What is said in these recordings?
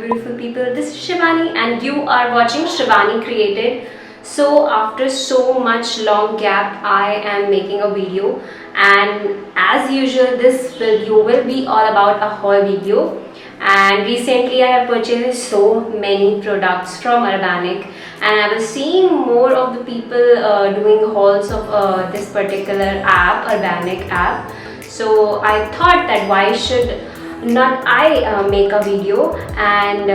beautiful people. This is Shivani and you are watching Shivani Created. So after so much long gap, I am making a video, and as usual this video will be all about a haul video. And recently I have purchased so many products from Urbanic, and I was seeing more of the people doing hauls of this particular app, Urbanic app. So I thought that why should not I make a video. And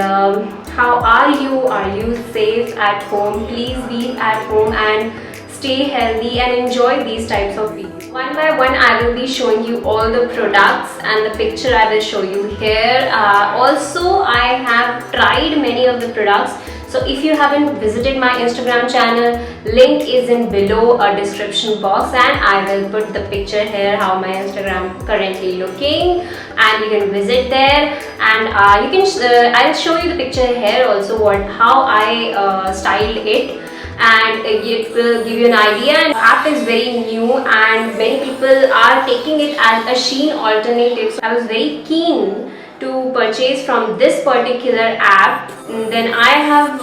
how are you? Are you safe at home? Please be at home and stay healthy and enjoy these types of videos. One by one I will be showing you all the products, and the picture I will show you here. Also I have tried many of the products. So if you haven't visited my Instagram channel, link is in below a description box, and I will put the picture here how my Instagram currently looking, and you can visit there. And I'll show you the picture here also how I styled it, and it will give you an idea. And the app is very new and many people are taking it as a Shein alternative. So I was very keen to purchase from this particular app. Then I have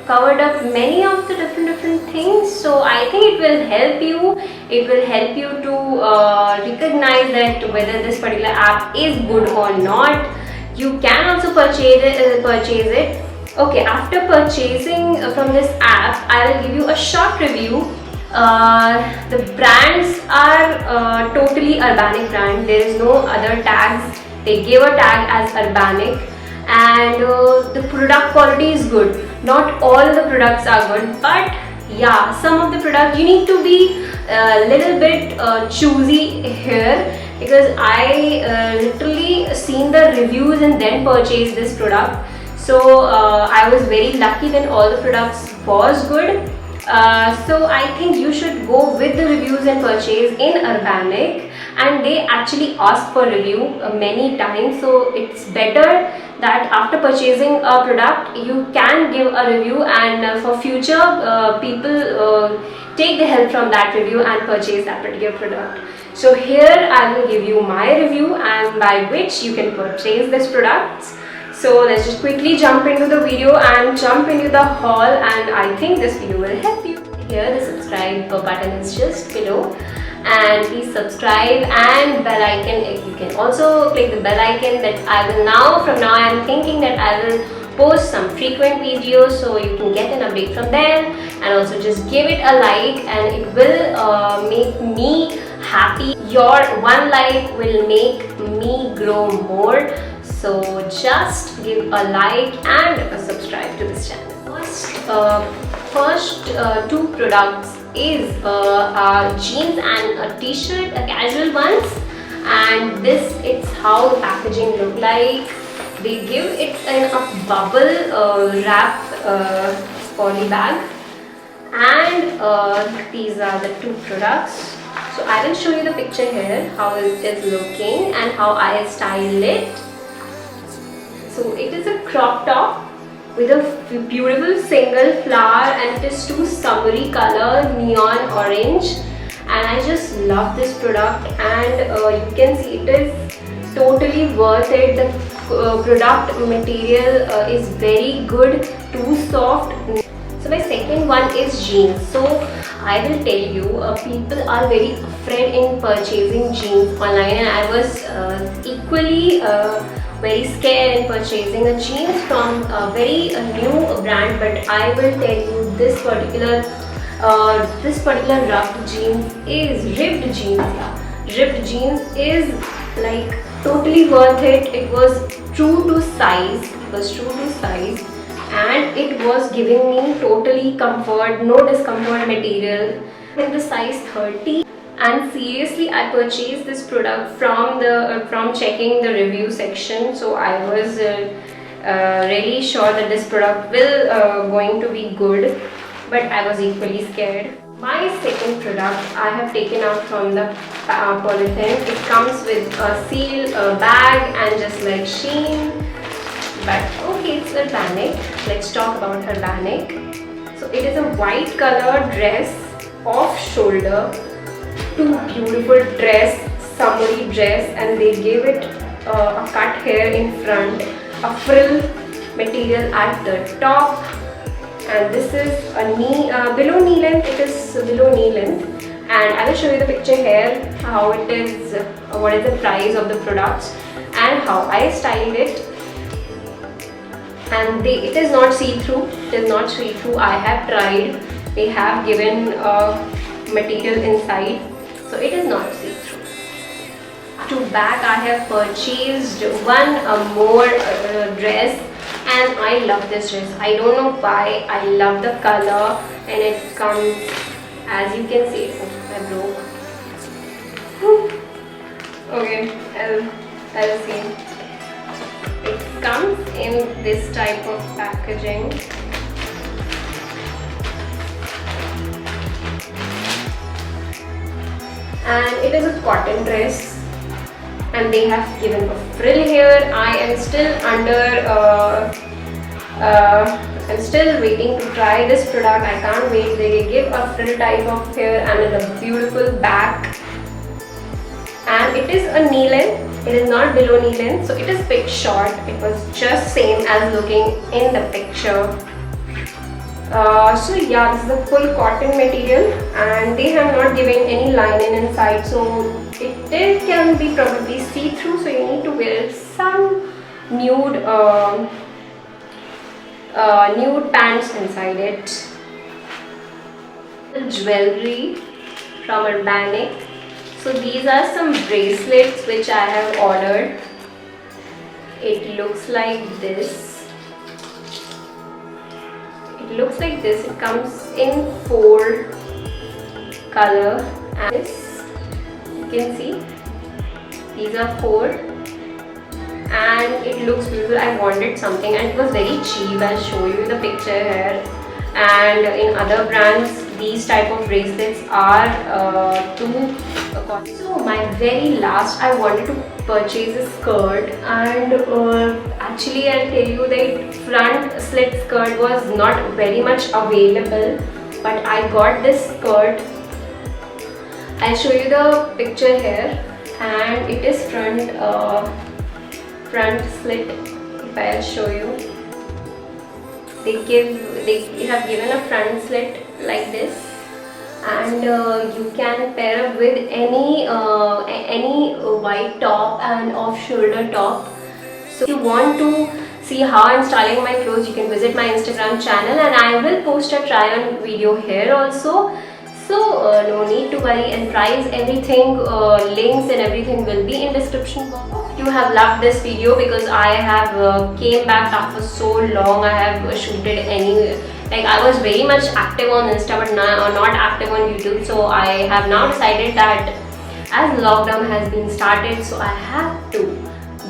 covered up many of the different things, so I think it will help you. It will help you to recognize that whether this particular app is good or not. You can also purchase it. Okay, after purchasing from this app, I will give you a short review. The brands are totally Urbanic brand. There is no other tags. They gave a tag as Urbanic, and the product quality is good. Not all the products are good, but yeah, some of the products you need to be a little bit choosy here, because I literally seen the reviews and then purchased this product. So I was very lucky when all the products was good. So I think you should go with the reviews and purchase in Urbanic, and they actually ask for review many times. So it's better that after purchasing a product you can give a review, and for future people take the help from that review and purchase that particular product. So here I will give you my review, and by which you can purchase this product. So let's just quickly jump into the video and jump into the haul, and I think this video will help you. Here the subscribe button is just below, and please subscribe and bell icon. You can also click the bell icon. That I will from now I am thinking that I will post some frequent videos, so you can get an update from them. And also just give it a like, and it will make me happy. Your one like will make me grow more. So just give a like and subscribe to this channel. First two products is jeans and a t-shirt, a casual ones. And this is how the packaging look like. They give it in a bubble wrap poly bag, and these are the two products. So I will show you the picture here how it is looking and how I style it. So it is a crop top with a beautiful single flower, and it is too summery color, neon orange, and I just love this product. And you can see it is totally worth it. The product material is very good, too soft. So my second one is jeans. So I will tell you, people are very afraid in purchasing jeans online, and I was equally very scared in purchasing a jeans from a very new brand. But I will tell you, this particular ripped jeans is like totally worth it. It was true to size. And it was giving me totally comfort, no discomfort material. In the size 30. And seriously, I purchased this product from checking the review section. So I was really sure that this product will going to be good, but I was equally scared. My second product I have taken out from the polythene. It comes with a seal bag, and just like Shein, but okay, it's Urbanic. Let's talk about Urbanic. So it is a white color dress, off shoulder, too beautiful dress, summery dress, and they gave it a cut here in front, a frill material at the top, and this is a below knee length. It is below knee length, and I will show you the picture here how it is, what is the price of the products and how I styled it. And it is not see-through. It is not see-through. I have tried. They have given material inside, so it is not see-through. To back, I have purchased one more dress, and I love this dress. I don't know why. I love the color, and it comes, as you can see. Oh, I broke. Okay, I'll see. It comes in this type of packaging. And it is a cotton dress, and they have given a frill here. I am still I'm still waiting to try this product. I can't wait. They give a frill type of hair and a beautiful back, and it is a knee length. It is not below knee length, so it is bit short. It was just same as looking in the picture. So yeah, this is a full cotton material, and they have not given any lining inside, so it can be probably see-through, so you need to wear some nude nude pants inside it. Jewelry from Urbanic. So these are some bracelets which I have ordered. It looks like this. It looks like this. It comes in 4 color, and this, you can see, these are 4, and it looks beautiful. I wanted something, and it was very cheap. I'll show you the picture here. And in other brands, these type of bracelets are so my very last, I wanted to purchase a skirt, and actually I'll tell you that front slit skirt was not very much available, but I got this skirt. I'll show you the picture here, and it is front slit. If I'll show you, they have given a front slit like this, and you can pair up with any white top and off-shoulder top. So if you want to see how I'm styling my clothes, you can visit my Instagram channel, and I will post a try-on video here also. So no need to worry, and price, everything, links and everything will be in description box. You have loved this video because I have came back after so long. I have shooted I was very much active on Insta, but not active on YouTube. So I have now decided that as lockdown has been started, so I have to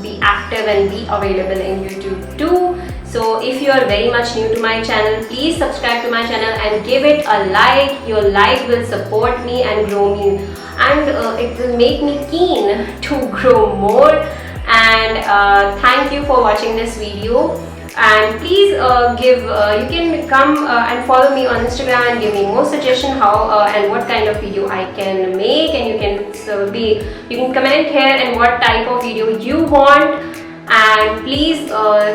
be active and be available in YouTube too. So if you are very much new to my channel, please subscribe to my channel and give it a like. Your like will support me and grow me, and it will make me keen to grow more. And thank you for watching this video. And please you can come and follow me on Instagram and give me more suggestion how and what kind of video I can make, and you can comment here and what type of video you want. And please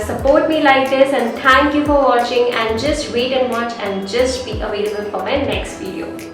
support me like this, and thank you for watching, and just wait and watch, and just be available for my next video.